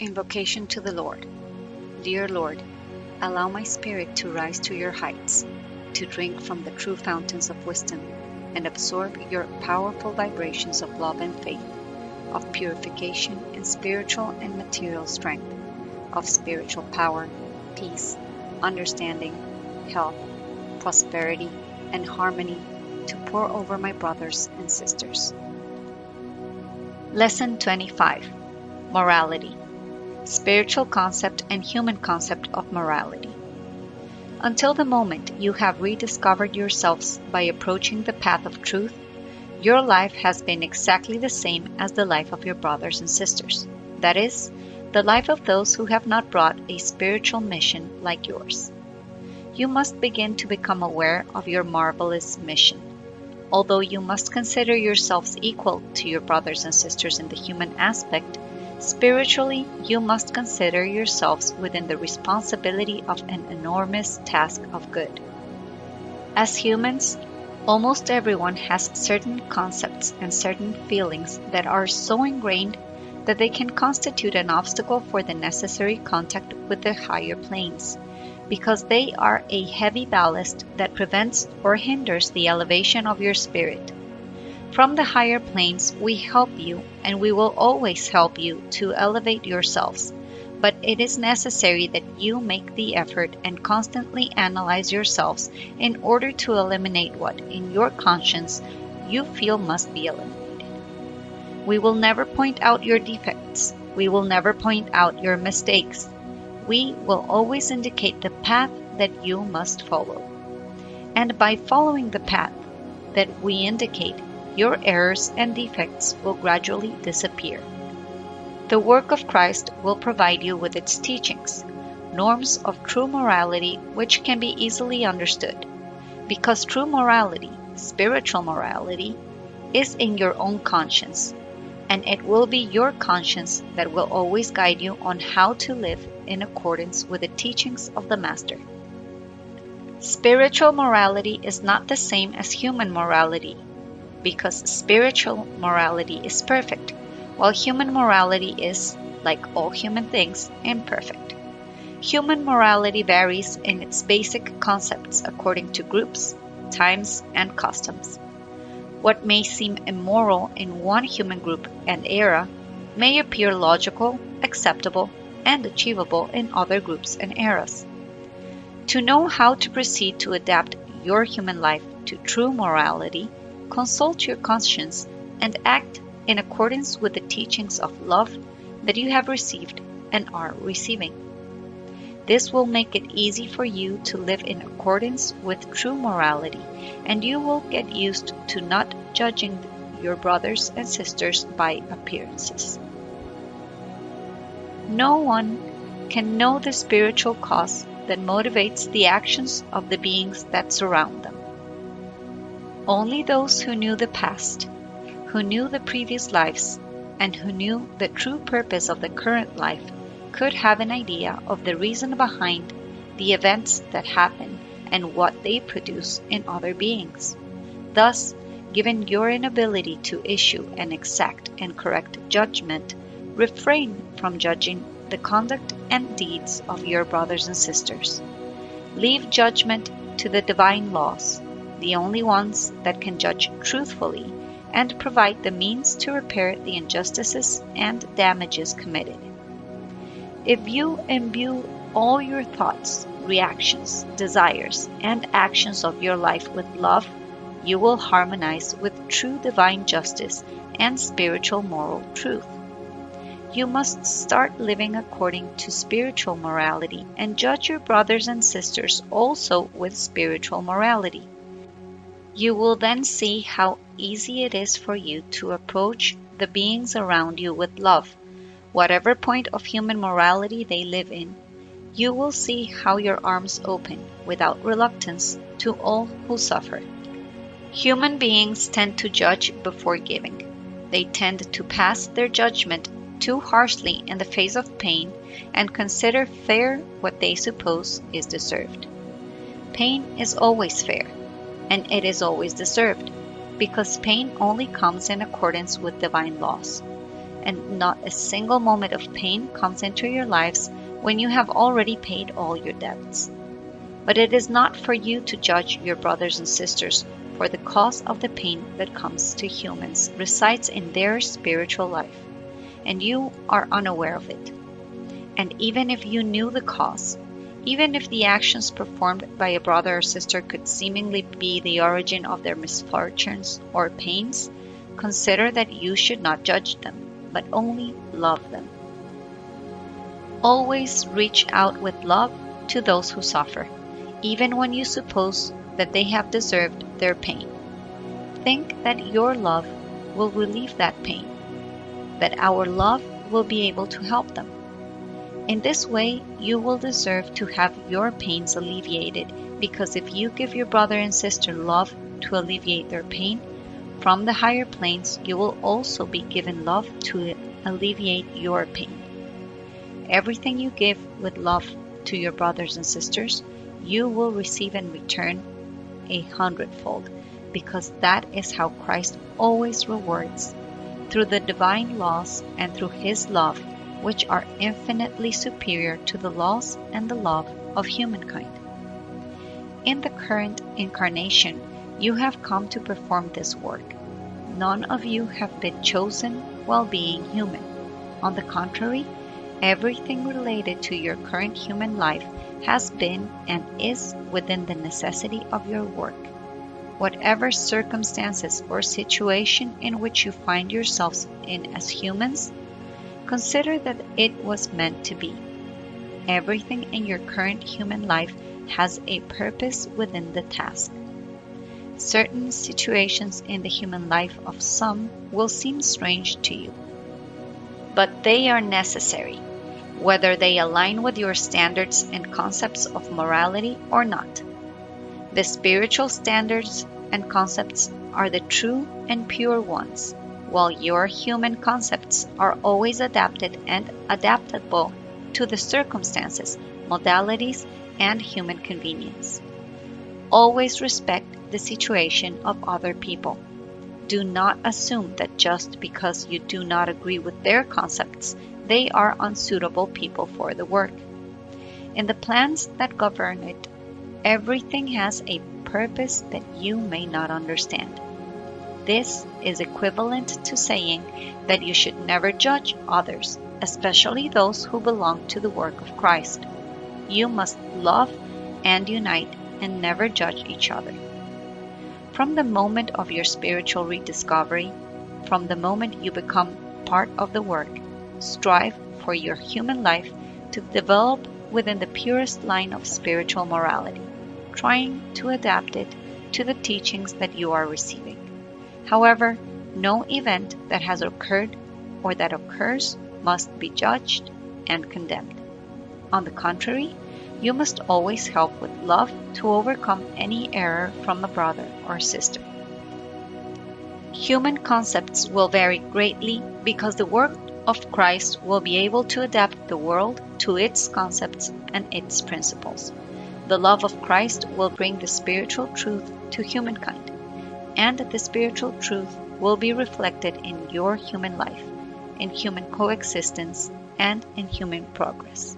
Invocation to the Lord. Dear Lord, allow my spirit to rise to your heights, to drink from the true fountains of wisdom, and absorb your powerful vibrations of love and faith, of purification and spiritual and material strength, of spiritual power, peace, understanding, health, prosperity, and harmony to pour over my brothers and sisters. Lesson 25. Morality. Spiritual concept and human concept of morality. Until the moment you have rediscovered yourselves by approaching the path of truth, your life has been exactly the same as the life of your brothers and sisters. That is, the life of those who have not brought a spiritual mission like yours. You must begin to become aware of your marvelous mission. Although you must consider yourselves equal to your brothers and sisters in the human aspect, spiritually, you must consider yourselves within the responsibility of an enormous task of good. As humans, almost everyone has certain concepts and certain feelings that are so ingrained that they can constitute an obstacle for the necessary contact with the higher planes, because they are a heavy ballast that prevents or hinders the elevation of your spirit. From the higher planes, we help you, and we will always help you to elevate yourselves. But it is necessary that you make the effort and constantly analyze yourselves in order to eliminate what, in your conscience, you feel must be eliminated. We will never point out your defects. We will never point out your mistakes. We will always indicate the path that you must follow. And by following the path that we indicate, your errors and defects will gradually disappear. The work of Christ will provide you with its teachings, norms of true morality which can be easily understood, because true morality, spiritual morality, is in your own conscience, and it will be your conscience that will always guide you on how to live in accordance with the teachings of the Master. Spiritual morality is not the same as human morality, because spiritual morality is perfect, while human morality is, like all human things, imperfect. Human morality varies in its basic concepts according to groups, times, and customs. What may seem immoral in one human group and era may appear logical, acceptable, and achievable in other groups and eras. To know how to proceed to adapt your human life to true morality, consult your conscience and act in accordance with the teachings of love that you have received and are receiving. This will make it easy for you to live in accordance with true morality, and you will get used to not judging your brothers and sisters by appearances. No one can know the spiritual cause that motivates the actions of the beings that surround them. Only those who knew the past, who knew the previous lives, and who knew the true purpose of the current life could have an idea of the reason behind the events that happen and what they produce in other beings. Thus, given your inability to issue an exact and correct judgment, refrain from judging the conduct and deeds of your brothers and sisters. Leave judgment to the divine laws, the only ones that can judge truthfully and provide the means to repair the injustices and damages committed. If you imbue all your thoughts, reactions, desires, and actions of your life with love, you will harmonize with true divine justice and spiritual moral truth. You must start living according to spiritual morality and judge your brothers and sisters also with spiritual morality. You will then see how easy it is for you to approach the beings around you with love. Whatever point of human morality they live in, you will see how your arms open without reluctance to all who suffer. Human beings tend to judge before giving. They tend to pass their judgment too harshly in the face of pain and consider fair what they suppose is deserved. Pain is always fair, and it is always deserved, because pain only comes in accordance with divine laws. and not a single moment of pain comes into your lives when you have already paid all your debts. But it is not for you to judge your brothers and sisters, for the cause of the pain that comes to humans resides in their spiritual life, and you are unaware of it. And even if you knew the cause, even if the actions performed by a brother or sister could seemingly be the origin of their misfortunes or pains, consider that you should not judge them, but only love them. Always reach out with love to those who suffer, even when you suppose that they have deserved their pain. Think that your love will relieve that pain, that our love will be able to help them. In this way, you will deserve to have your pains alleviated, because if you give your brother and sister love to alleviate their pain, from the higher planes you will also be given love to alleviate your pain. Everything you give with love to your brothers and sisters, you will receive in return 100-fold, because that is how Christ always rewards, through the divine laws and through His love, which are infinitely superior to the laws and the love of humankind. In the current incarnation, you have come to perform this work. None of you have been chosen while being human. On the contrary, everything related to your current human life has been and is within the necessity of your work. Whatever circumstances or situation in which you find yourselves in as humans, consider that it was meant to be. Everything in your current human life has a purpose within the task. Certain situations in the human life of some will seem strange to you, but they are necessary, whether they align with your standards and concepts of morality or not. The spiritual standards and concepts are the true and pure ones, while your human concepts are always adapted and adaptable to the circumstances, modalities, and human convenience. Always respect the situation of other people. Do not assume that just because you do not agree with their concepts, they are unsuitable people for the work. In the plans that govern it, everything has a purpose that you may not understand. This is equivalent to saying that you should never judge others, especially those who belong to the work of Christ. You must love and unite and never judge each other. From the moment of your spiritual rediscovery, from the moment you become part of the work, strive for your human life to develop within the purest line of spiritual morality, trying to adapt it to the teachings that you are receiving. However, no event that has occurred or that occurs must be judged and condemned. On the contrary, you must always help with love to overcome any error from a brother or sister. Human concepts will vary greatly because the work of Christ will be able to adapt the world to its concepts and its principles. The love of Christ will bring the spiritual truth to humankind, and the spiritual truth will be reflected in your human life, in human coexistence, and in human progress.